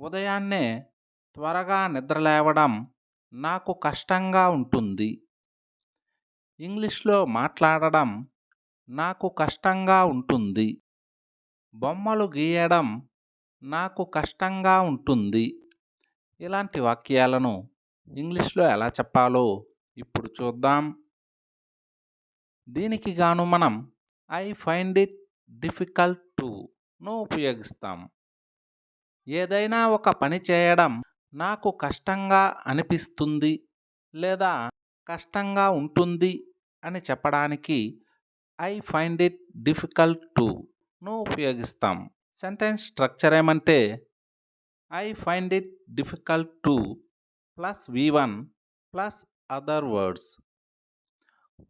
ఉదయాన్నే త్వరగా నిద్రలేవడం నాకు కష్టంగా ఉంటుంది. ఇంగ్లీష్లో మాట్లాడడం నాకు కష్టంగా ఉంటుంది. బొమ్మలు గీయడం నాకు కష్టంగా ఉంటుంది. ఇలాంటి వాక్యాలను ఇంగ్లీష్లో ఎలా చెప్పాలో ఇప్పుడు చూద్దాం. దీనికి గాను మనం ఐ ఫైండ్ ఇట్ డిఫికల్ట్ ను ఉపయోగిస్తాం. ఏదైనా ఒక పని చేయడం నాకు కష్టంగా అనిపిస్తుంది లేదా కష్టంగా ఉంటుంది అని చెప్పడానికి ఐ ఫైండ్ ఇట్ డిఫికల్ట్ ను ఉపయోగిస్తాం. సెంటెన్స్ స్ట్రక్చర్ ఏమంటే I find it difficult to plus V1 plus other words.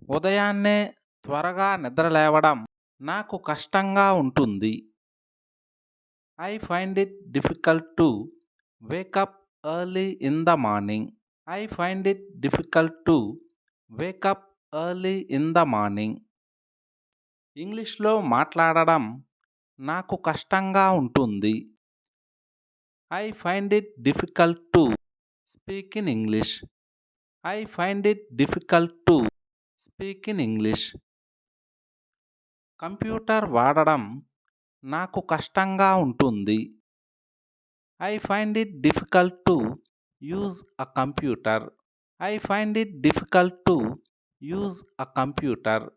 ఉదయాన్నే త్వరగా నిద్రలేవడం నాకు కష్టంగా ఉంటుంది. I find it difficult to wake up early in the morning. I find it difficult to wake up early in the morning. ఇంగ్లీష్లో మాట్లాడడం నాకు కష్టంగా ఉంటుంది. I find it difficult to speak in English. I find it difficult to speak in English. Computer వాడడం నాకు కష్టంగా ఉంటుంది. I find it difficult to use a computer. I find it difficult to use a computer.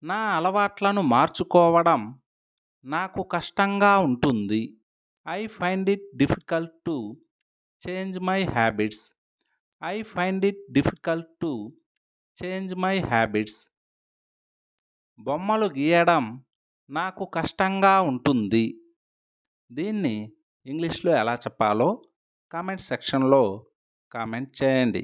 నా అలవాట్లను మార్చుకోవడం నాకు కష్టంగా ఉంటుంది. I find it difficult to change my habits. I find it difficult to change my habits. బొమ్మలు గీయడం నాకు కష్టంగా ఉంటుంది. దీన్ని ఇంగ్లీష్లో ఎలా చెప్పాలో కామెంట్ సెక్షన్లో కామెంట్ చేయండి.